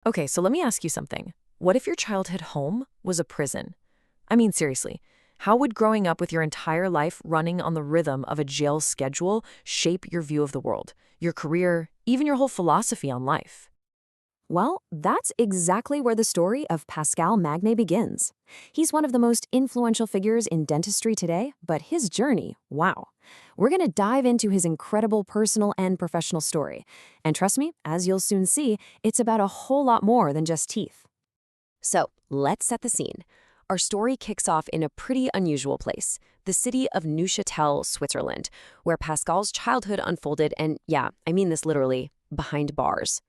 Okay, so let me ask you something. What if your childhood home was a prison? I mean, seriously, how would growing up with your entire life running on the rhythm of a jail schedule shape your view of the world, your career, even your whole philosophy on life? Well, that's exactly where the story of Pascal Magne begins. He's one of the most influential figures in dentistry today, but his journey, wow. We're going to dive into his incredible personal and professional story. And trust me, as you'll soon see, it's about a whole lot more than just teeth. So, let's set the scene. Our story kicks off in a pretty unusual place, the city of Neuchâtel, Switzerland, where Pascal's childhood unfolded and, yeah, I mean this literally, behind bars.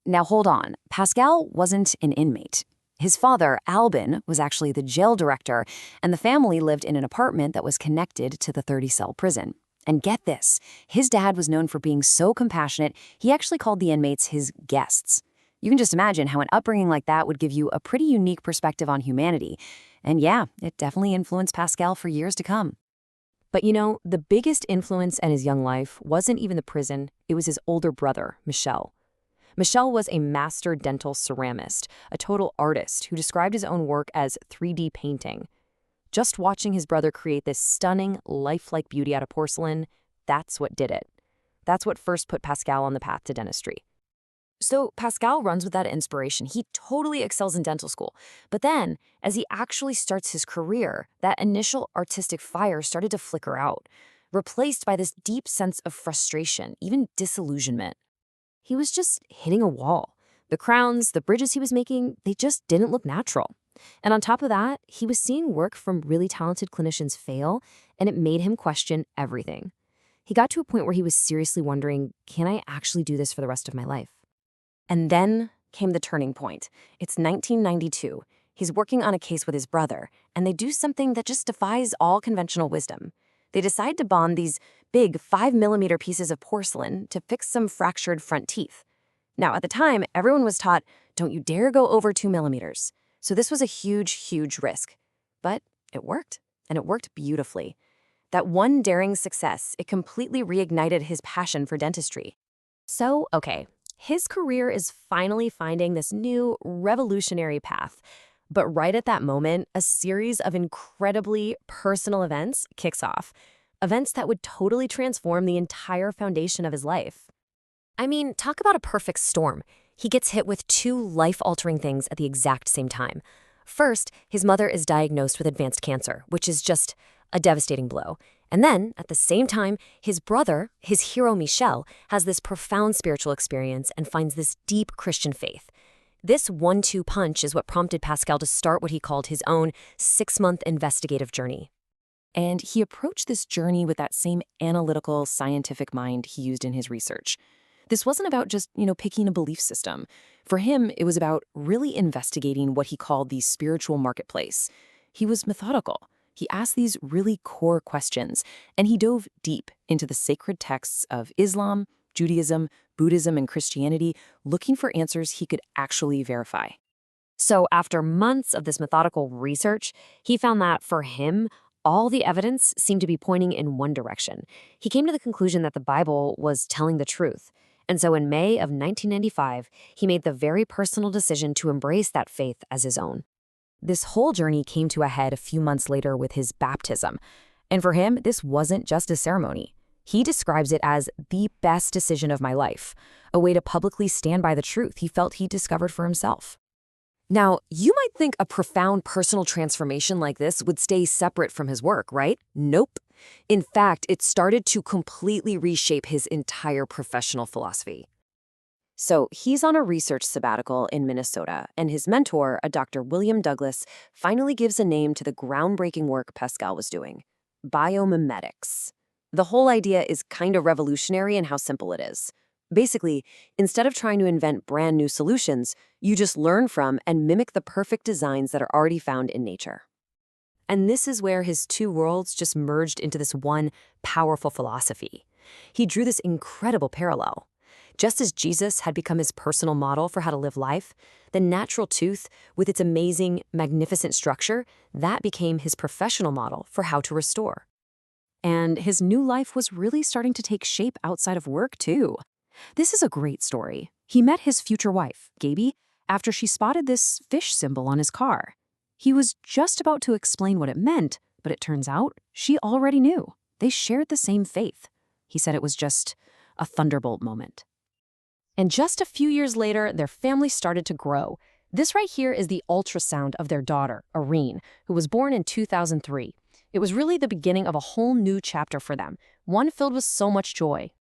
Now hold on, Pascal wasn't an inmate. His father, Albin, was actually the jail director, and the family lived in an apartment that was connected to the 30-cell prison. And get this, his dad was known for being so compassionate, he actually called the inmates his guests. You can just imagine how an upbringing like that would give you a pretty unique perspective on humanity. And yeah, it definitely influenced Pascal for years to come. But the biggest influence in his young life wasn't even the prison, it was his older brother, Michel. Michel was a master dental ceramist, a total artist who described his own work as 3D painting. Just watching his brother create this stunning, lifelike beauty out of porcelain, that's what did it. That's what first put Pascal on the path to dentistry. So Pascal runs with that inspiration. He totally excels in dental school. But then, as he actually starts his career, that initial artistic fire started to flicker out, replaced by this deep sense of frustration, even disillusionment. He was just hitting a wall. The crowns, the bridges he was making, they just didn't look natural. And on top of that, he was seeing work from really talented clinicians fail, and it made him question everything. He got to a point where he was seriously wondering, can I actually do this for the rest of my life? And then came the turning point. It's 1992. He's working on a case with his brother, and they do something that just defies all conventional wisdom. They decide to bond these big 5mm pieces of porcelain to fix some fractured front teeth. Now, at the time, everyone was taught, don't you dare go over 2mm. So this was a huge, huge risk. But it worked, and it worked beautifully. That one daring success, it completely reignited his passion for dentistry. So, okay, his career is finally finding this new, revolutionary path. But right at that moment, a series of incredibly personal events kicks off. Events that would totally transform the entire foundation of his life. I mean, talk about a perfect storm. He gets hit with two life-altering things at the exact same time. First, his mother is diagnosed with advanced cancer, which is just a devastating blow. And then, at the same time, his brother, his hero Michel, has this profound spiritual experience and finds this deep Christian faith. This 1-2 punch is what prompted Pascal to start what he called his own 6-month investigative journey. And he approached this journey with that same analytical, scientific mind he used in his research. This wasn't about just, picking a belief system. For him, it was about really investigating what he called the spiritual marketplace. He was methodical. He asked these really core questions, and he dove deep into the sacred texts of Islam, Judaism, Buddhism, and Christianity, looking for answers he could actually verify. So after months of this methodical research, he found that for him, all the evidence seemed to be pointing in one direction. He came to the conclusion that the Bible was telling the truth. And so in May of 1995, he made the very personal decision to embrace that faith as his own. This whole journey came to a head a few months later with his baptism. And for him, this wasn't just a ceremony. He describes it as the best decision of my life, a way to publicly stand by the truth he felt he discovered for himself. Now, you might think a profound personal transformation like this would stay separate from his work, right? Nope. In fact, it started to completely reshape his entire professional philosophy. So he's on a research sabbatical in Minnesota, and his mentor, a Dr. William Douglas, finally gives a name to the groundbreaking work Pascal was doing: biomimetics. The whole idea is kind of revolutionary in how simple it is. Basically, instead of trying to invent brand new solutions, you just learn from and mimic the perfect designs that are already found in nature. And this is where his two worlds just merged into this one powerful philosophy. He drew this incredible parallel. Just as Jesus had become his personal model for how to live life, the natural tooth, with its amazing, magnificent structure, that became his professional model for how to restore. And his new life was really starting to take shape outside of work, too. This is a great story. He met his future wife, Gaby, after she spotted this fish symbol on his car. He was just about to explain what it meant, but it turns out she already knew. They shared the same faith. He said it was just a thunderbolt moment. And just a few years later, their family started to grow. This right here is the ultrasound of their daughter, Irene, who was born in 2003. It was really the beginning of a whole new chapter for them, one filled with so much joy.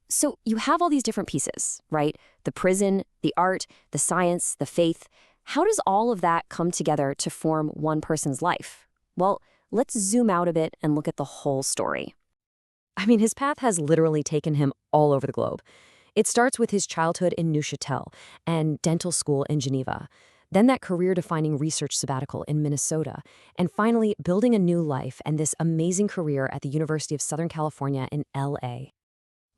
So you have all these different pieces, right? The prison, the art, the science, the faith. How does all of that come together to form one person's life? Well, let's zoom out a bit and look at the whole story. I mean, his path has literally taken him all over the globe. It starts with his childhood in Neuchâtel and dental school in Geneva, then that career-defining research sabbatical in Minnesota, and finally building a new life and this amazing career at the University of Southern California in LA.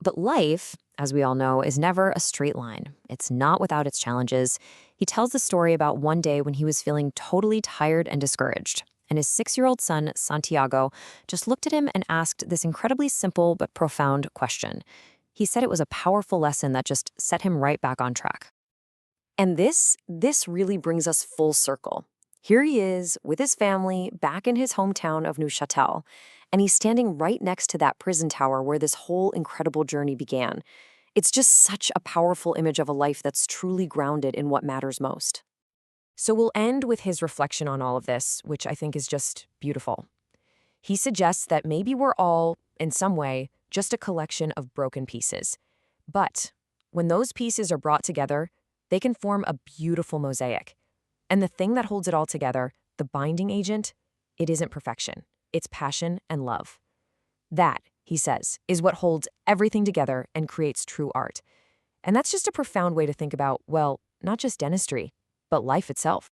But life, as we all know, is never a straight line. It's not without its challenges. He tells the story about one day when he was feeling totally tired and discouraged, and his 6-year-old son, Santiago, just looked at him and asked this incredibly simple but profound question. He said it was a powerful lesson that just set him right back on track. And this really brings us full circle. Here he is with his family back in his hometown of Neuchâtel, and he's standing right next to that prison tower where this whole incredible journey began. It's just such a powerful image of a life that's truly grounded in what matters most. So we'll end with his reflection on all of this, which I think is just beautiful. He suggests that maybe we're all, in some way, just a collection of broken pieces. But when those pieces are brought together, they can form a beautiful mosaic. And the thing that holds it all together, the binding agent, it isn't perfection. It's passion and love. That, he says, is what holds everything together and creates true art. And that's just a profound way to think about, well, not just dentistry, but life itself.